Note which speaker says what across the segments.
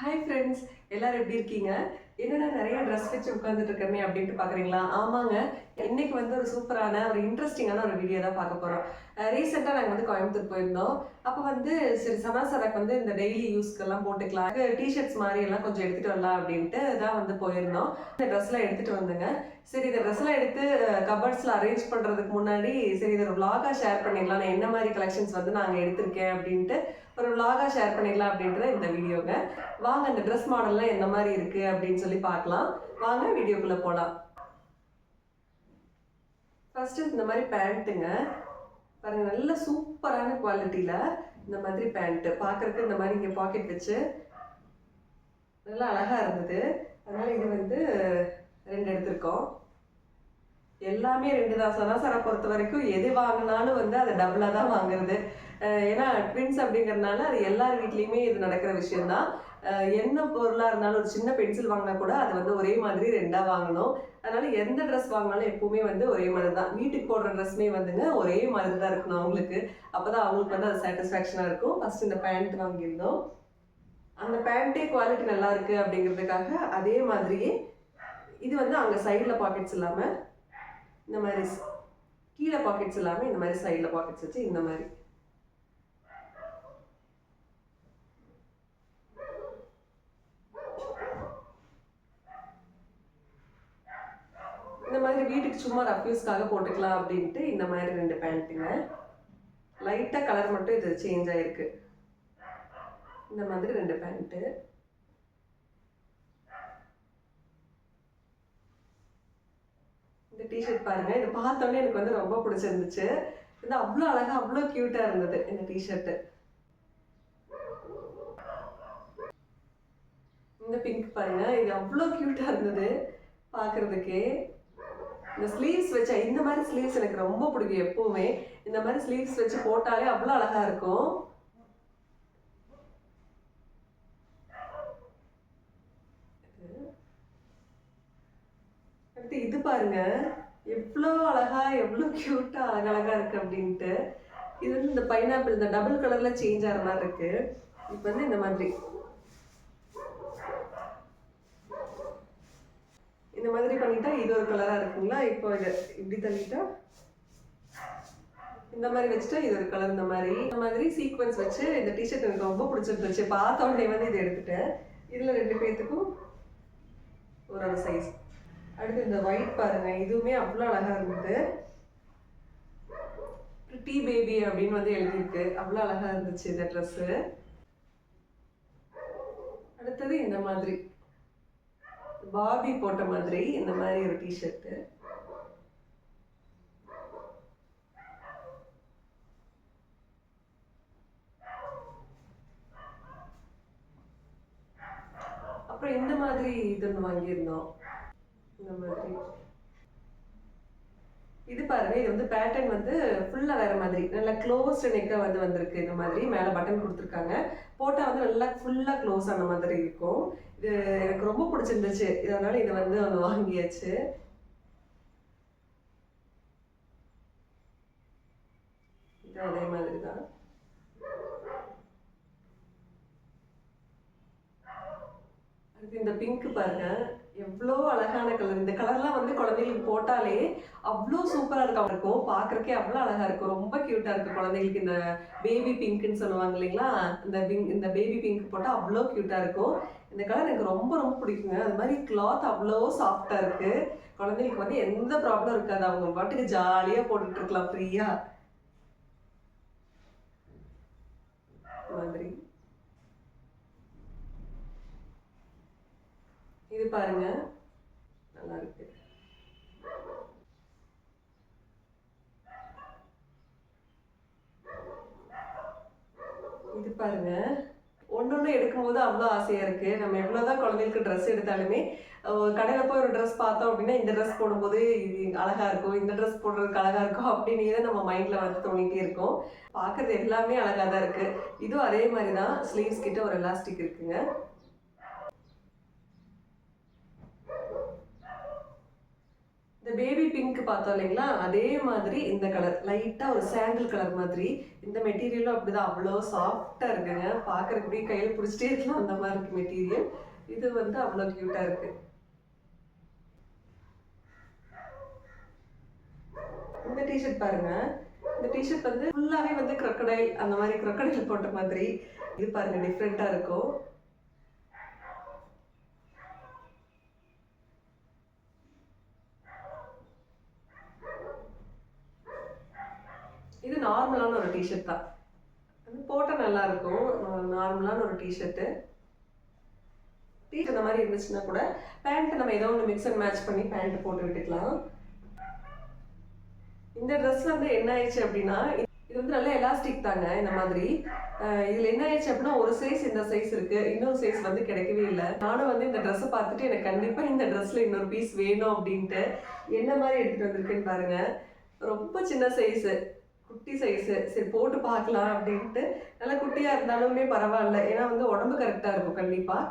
Speaker 1: Hi friends, எல்லாரும் எப்படி இருக்கீங்க? என்னடா நிறைய ட்ரெஸ் வச்சு உட்காந்துட்டு இருக்கமே அப்படின்ட்டு பார்க்குறீங்களா? ஆமாங்க. இன்னைக்கு வந்து ஒரு சூப்பரான, ஒரு இன்ட்ரெஸ்டிங்கான ஒரு வீடியோ தான் பார்க்க போறோம். ரீசெண்டா நாங்க வந்து கோயம்புத்தூர் போயிருந்தோம். அப்ப வந்து சரி சனா சரக்கு வந்து இந்த டெய்லி யூஸ்க்கெல்லாம் போட்டுக்கலாம். டீ ஷர்ட்ஸ் மாரி எல்லாம் கொஞ்சம் எடுத்துட்டு வரலாம் அப்படின்ட்டு தான் வந்து போயிருந்தோம். இந்த ட்ரெஸ்லாம் எடுத்துட்டு வந்தேங்க. சரி இந்த ட்ரெஸ்லாம் எடுத்து கபர்ட்ஸ்ல அரேஞ்ச் பண்றதுக்கு முன்னாடி சரி இத ஒரு விளாகா ஷேர் பண்ணிடலாம். நான் என்ன மாதிரி கலெக்ஷன்ஸ் வந்து நாங்க எடுத்திருக்கேன் அப்படின்ட்டு ஒரு விளாகா ஷேர் பண்ணிடலாம் அப்படின்ட்டு தான் இந்த வீடியோங்க. வாங்க இந்த ட்ரெஸ் மாடல்லாம் என்ன மாதிரி இருக்கு அப்படின்னு சொல்லி பார்க்கலாம். வாங்க வீடியோக்குள்ள போலாம். ஃபர்ஸ்ட் இந்த மாதிரி பேண்ட்டுங்க. பாருங்க, நல்ல சூப்பரான குவாலிட்டியில இந்த மாதிரி பேண்ட் பார்க்கறதுக்கு இந்த மாதிரி இங்க பாக்கெட் வச்சு நல்லா அழகா இருந்தது. அதனால இது வந்து 2 எடுத்திருக்கோம். எல்லாமே 2 தான். சராசரை பொறுத்த வரைக்கும் எது வாங்கினாலும் வந்து அதை டபுளாக தான் வாங்குறது. ஏன்னா ட்வின்ஸ் அப்படிங்கிறதுனால அது எல்லார் வீட்லேயுமே இது நடக்கிற விஷயம்தான். என்ன பொருளாக இருந்தாலும் ஒரு சின்ன பென்சில் வாங்கினா கூட அது வந்து ஒரே மாதிரி 2ஆக வாங்கணும். அதனால எந்த ட்ரெஸ் வாங்கினாலும் எப்பவுமே வந்து ஒரே மாதிரி தான். வீட்டுக்கு போடுற ட்ரெஸ்மே வந்துங்க ஒரே மாதிரி தான் இருக்கணும் அவங்களுக்கு. அப்போதான் அவங்களுக்கு வந்து அது சாட்டிஸ்ஃபேக்ஷனாக இருக்கும். ஃபர்ஸ்ட் இந்த பேண்ட் வாங்கியிருந்தோம். அந்த பேண்ட்டே குவாலிட்டி நல்லா இருக்கு அப்படிங்கிறதுக்காக அதே மாதிரியே இது வந்து அங்கே சைடில் பாக்கெட்ஸ் இல்லாமல் இந்த மாதிரி கீழே பாக்கெட்ஸ் இல்லாமல் இந்த மாதிரி சைடில் பாக்கெட்ஸ் வச்சு இந்த மாதிரி இந்த மாதிரி வீட்டுக்கு சும்மா ரஃப்யூஸ்க்காக போட்டுக்கலாம் அப்படின்ட்டு இந்த மாதிரி 2 பேண்ட்டுங்க. லைட்டாக கலர் மட்டும் இது சேஞ்ச் ஆயிருக்கு. இந்த மாதிரி 2 பேண்ட்டு. இந்த டிஷர்ட் பாருங்க, இது பார்த்தோன்னே எனக்கு வந்து ரொம்ப பிடிச்சிருந்துச்சு. இது அவ்வளோ அழகா அவ்வளோ கியூட்டா இருந்தது இந்த டிஷர்ட். இந்த பிங்க் பாருங்க, இது அவ்வளோ கியூட்டா இருந்தது பார்க்கறதுக்கே. இந்த ஸ்லீவ்ஸ் வச்ச இந்த மாதிரி ஸ்லீவ்ஸ் எனக்கு ரொம்ப பிடிக்கும். எப்பவுமே இந்த மாதிரி ஸ்லீவ்ஸ் வச்சு போட்டாலே அவ்வளோ அழகா இருக்கும். அடுத்து இது பாருங்க, எவ்வளோ அழகா எவ்வளோ கியூட்டா அழகழகா இருக்கு அப்படின்ட்டு. இது வந்து இந்த பைனாப்பிள் இந்த டபுள் கலர்ல சேஞ்ச் ஆகிற மாதிரி இருக்கு. இப்போ வந்து இந்த மாதிரி இந்த மாதிரி பண்ணிட்டா இது ஒரு கலரா இருக்குங்களா? இப்போ இது இப்படி தள்ளிட்டா இந்த மாதிரி வச்சுட்டா இது ஒரு கலர். இந்த மாதிரி சீக்வன்ஸ் வச்சு இந்த டிஷர்ட் எனக்கு ரொம்ப பிடிச்சிருந்துச்சு. பார்த்த உடனே வந்து இதை எடுத்துட்டேன். இதுல 2 பேர்த்துக்கும் ஒரு சைஸ். அடுத்து இந்த ஒயிட் பாருங்க, இதுவுமே அவ்வளோ அழகா இருந்தது. பிரிட்டி பேபி அப்படின்னு வந்து எழுதியிருக்கு. அவ்வளோ அழகா இருந்துச்சு இந்த ட்ரெஸ்ஸு. அடுத்தது இந்த மாதிரி பார்பி போட்ட மாதிரி இந்த மாதிரி ஒரு டிஷர்ட்டு. அப்புறம் இந்த மாதிரி இது ஒன்று வாங்கியிருந்தோம். இந்த மாதிரி இது பாருங்க, இது வந்து பேட்டர்ன் வந்து ஃபுல்லா வேற மாதிரி நல்லா க்ளோஸ்டு நெக்கா வந்து வந்திருக்கு. இந்த மாதிரி மேல பட்டன் கொடுத்துருக்காங்க. போட்டா வந்து நல்லா ஃபுல்லா க்ளோஸ் ஆன மாதிரி இருக்கும். இது எனக்கு ரொம்ப பிடிச்சிருந்துச்சு. இதனால இதை வந்து ஒன்று வாங்கியாச்சு. இது அதே மாதிரி தான். அடுத்து இந்த பிங்க் பாருங்க, எவ்வளோ அழகான கலர். இந்த கலர்லாம் வந்து குழந்தைகளுக்கு போட்டாலே அவ்வளோ சூப்பராக இருக்கும். பார்க்கறக்கே அவ்வளோ அழகா இருக்கும். ரொம்ப கியூட்டா இருக்கு குழந்தைகளுக்கு. இந்த பேபி பிங்க்னு சொல்லுவாங்க இல்லைங்களா? இந்த பேபி பிங்க் போட்டால் அவ்வளோ கியூட்டா இருக்கும். இந்த கலர் எனக்கு ரொம்ப ரொம்ப பிடிக்குங்க. அது மாதிரி கிளாத் அவ்வளோ சாஃப்டா இருக்கு. குழந்தைகளுக்கு வந்து எந்த ப்ராப்ளம் இருக்காது. அவங்க பாட்டுக்கு ஜாலியாக போட்டுட்டு இருக்கலாம் ஃப்ரீயா. மாதிரி இது பாருங்க, நல்லா இருக்கு. இது பாருங்க, ஒன்னொன்னு எடுக்கும்போது அவ்வளோ ஆசையா இருக்கு. நம்ம எவ்வளவுதான் குழந்தைகளுக்கு ட்ரெஸ் எடுத்தாலுமே கடையில போய் ஒரு ட்ரெஸ் பார்த்தோம் அப்படின்னா இந்த ட்ரெஸ் போடும்போது இது அழகா இருக்கும், இந்த ட்ரெஸ் போடுறதுக்கு அழகா இருக்கும் அப்படின்னு தான் நம்ம மைண்ட்ல வந்து தோணிட்டே இருக்கும். பார்க்கறது எல்லாமே அழகா தான் இருக்கு. இதுவும் அதே மாதிரி தான். ஸ்லீவ்ஸ் கிட்ட ஒரு எலாஸ்டிக் இருக்குங்க. இந்த இந்த பேபி பிங்க் பார்த்தோம் இல்லைங்களா, அதே மாதிரி இந்த கலர் லைட்டாக ஒரு சாண்டில் கலர் மாதிரி. இந்த மெட்டீரியலும் அப்படிதான், அவ்வளோ சாஃப்டாக இருக்குங்க. பார்க்குறக்கு அப்படியே கையில் பிடிச்சிட்டே இருக்கலாம் அந்த மாதிரி இருக்கு மெட்டீரியல். இது வந்து அவ்வளோ க்யூட்டாக இருக்கு. இந்த டிஷர்ட் பாருங்க. இந்த டிஷர்ட் வந்து ஃபுல்லாகவே வந்து crocodile அந்த மாதிரி crocodile போட்ட மாதிரி. இது பாருங்க டிஃப்ரெண்ட்டாக இருக்கும். இது நார்மலான ஒரு டிஷர்ட் தான். அது போட்டா நல்லா இருக்கும். நார்மலான ஒரு டிஷர்ட்டு. இந்த மாதிரி இருந்துச்சுன்னா கூட பேண்ட் நம்ம ஏதோ ஒன்று மிக்ஸ் அண்ட் மேட்ச் பண்ணி பேண்ட் போட்டு விட்டுக்கலாம். இந்த ட்ரெஸ் வந்து என்ன ஆயிடுச்சு அப்படின்னா, இது வந்து நல்ல எலாஸ்டிக் தாங்க இந்த மாதிரி. இதில் என்ன ஆயிடுச்சு அப்படின்னா, ஒரு சைஸ் இந்த சைஸ் இருக்கு, இன்னொரு சைஸ் வந்து கிடைக்கவே இல்லை. நானும் வந்து இந்த ட்ரெஸ்ஸை பார்த்துட்டு எனக்கு கண்டிப்பாக இந்த ட்ரெஸ்ல இன்னொரு பீஸ் வேணும் அப்படின்ட்டு என்ன மாதிரி எடுத்துட்டு வந்திருக்குன்னு பாருங்க. ரொம்ப சின்ன சைஸு, குட்டி சைஸு. சரி போட்டு பார்க்கலாம் அப்படின்ட்டு. நல்லா குட்டியாக இருந்தாலுமே பரவாயில்ல, ஏன்னா வந்து உடம்பு கரெக்டாக இருக்கும் கண்டிப்பாக.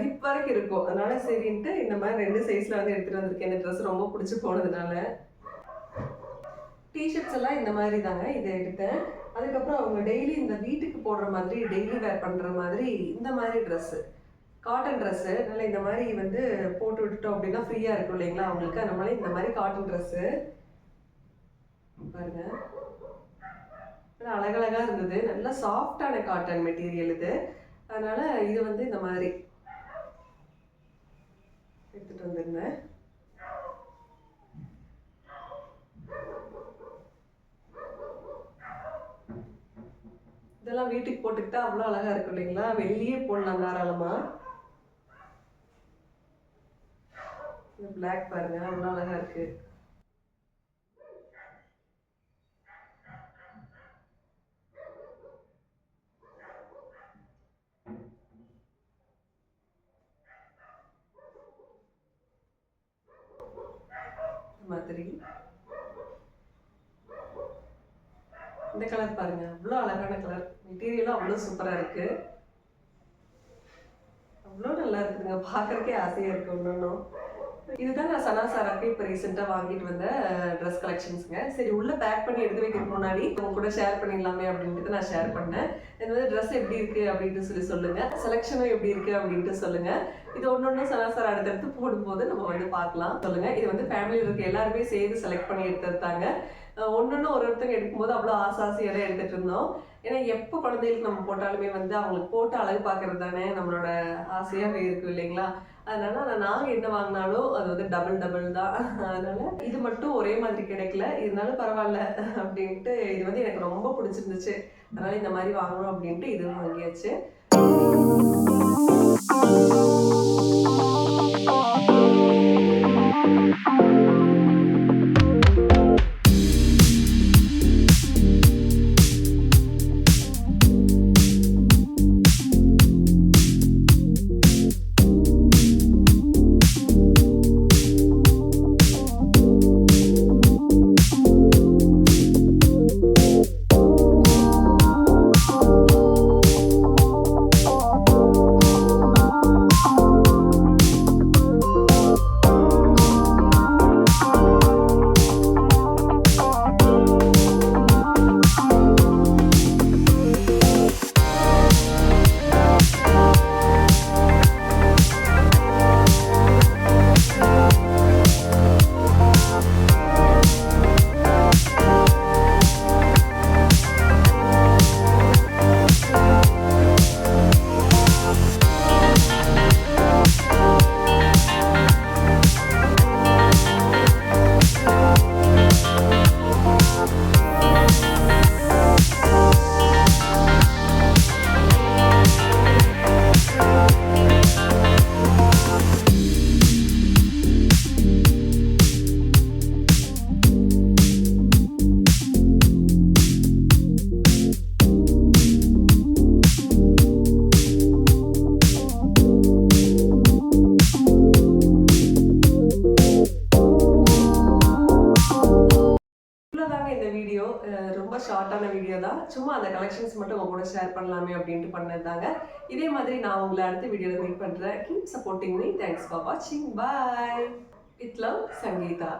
Speaker 1: ஹிப் வரைக்கும் இருக்கும். அதனால சரின்ட்டு இந்த மாதிரி 2 சைஸில் வந்து எடுத்துகிட்டு வந்திருக்கேன். இந்த ட்ரெஸ் ரொம்ப பிடிச்சி போனதுனால. டிஷர்ட்ஸ் எல்லாம் இந்த மாதிரி தாங்க இதை எடுத்தேன். அதுக்கப்புறம் அவங்க டெய்லி இந்த வீட்டுக்கு போடுற மாதிரி, டெய்லி வேர் பண்ணுற மாதிரி இந்த மாதிரி ட்ரெஸ்ஸு, காட்டன் ட்ரெஸ்ஸு. அதனால் இந்த மாதிரி வந்து போட்டு விட்டுட்டோம் அப்படின்னா ஃப்ரீயாக இருக்கும் இல்லைங்களா அவங்களுக்கு. அந்த மாதிரி இந்த மாதிரி காட்டன் ட்ரெஸ்ஸு பாருங்க, அழகழகாக இருந்தது. நல்லா சாஃப்டான காட்டன் மெட்டீரியல் இது. அதனால் இது வந்து இந்த மாதிரி எடுத்துகிட்டு வந்திருந்தேன். இதெல்லாம் வீட்டுக்கு போட்டுக்கிட்டா அவ்வளோ அழகா இருக்கும் இல்லைங்களா, வெளியே போடலாம் தாராளமா. பிளாக் பாருங்க அவ்வளோ அழகா இருக்கு. மாதிரி இந்த கலர் பாருங்க, அவ்வளோ அழகான கலர். மெட்டீரியலும் அவ்வளோ சூப்பராக இருக்கு. அவ்வளோ நல்லா இருக்குதுங்க, பார்க்கறக்கே ஆசையாக இருக்கு ஒன்றும். இதுதான் நான் சனா சாராக்கு இப்போ ரீசெண்டாக வாங்கிட்டு வந்த ட்ரெஸ் கலெக்ஷன்ஸுங்க. சரி உள்ளே பேக் பண்ணி எடுத்து வைக்கிறதுக்கு முன்னாடி உங்க கூட ஷேர் பண்ணிடலாமே அப்படின்ட்டு நான் ஷேர் பண்ணேன். இது வந்து ட்ரெஸ் எப்படி இருக்குது அப்படின்ட்டு சொல்லுங்கள். செலெக்ஷனும் எப்படி இருக்குது அப்படின்ட்டு சொல்லுங்கள். இது ஒன்று சனா சார் அடுத்தடுத்து போடும்போது நம்ம வந்து பார்க்கலாம். சொல்லுங்கள். இது வந்து ஃபேமிலியில் இருக்க எல்லாருமே சேர்ந்து செலக்ட் பண்ணி எடுத்துட்டாங்க. ஒன்று ஒருத்தங்க எடுக்கும்போது அவ்வளோ ஆசையாக தான் எடுத்துகிட்டு இருந்தோம். ஏன்னா எப்போ குழந்தைகளுக்கு நம்ம போட்டாலுமே வந்து அவங்களுக்கு போட்டு அழகு பார்க்கறது தானே நம்மளோட ஆசையாகவே இருக்கும் இல்லைங்களா. அதனால நாங்கள் என்ன வாங்கினாலும் அது வந்து டபுள் தான். அதனால இது மட்டும் ஒரே மாதிரி கிடைக்கல, இருந்தாலும் பரவாயில்ல அப்படின்ட்டு இது வந்து எனக்கு ரொம்ப பிடிச்சிருந்துச்சு. அதனால இந்த மாதிரி வாங்கணும் அப்படின்ட்டு இதுவும் வாங்கியாச்சு. ரொம்ப ஷார்ட்டான வீடியோ தான். சும்மா அந்த கலெக்ஷன்ஸ் மட்டும் உங்க கூட ஷேர் பண்ணலாமே அப்படின்ட்டு பண்ணது தாங்க. இதே மாதிரி நான் உங்களை அடுத்த வீடியோவில் மீட் பண்ணுறேன். Keep supporting me. Thanks for வாட்சிங். பாய். With love, Sangeetha.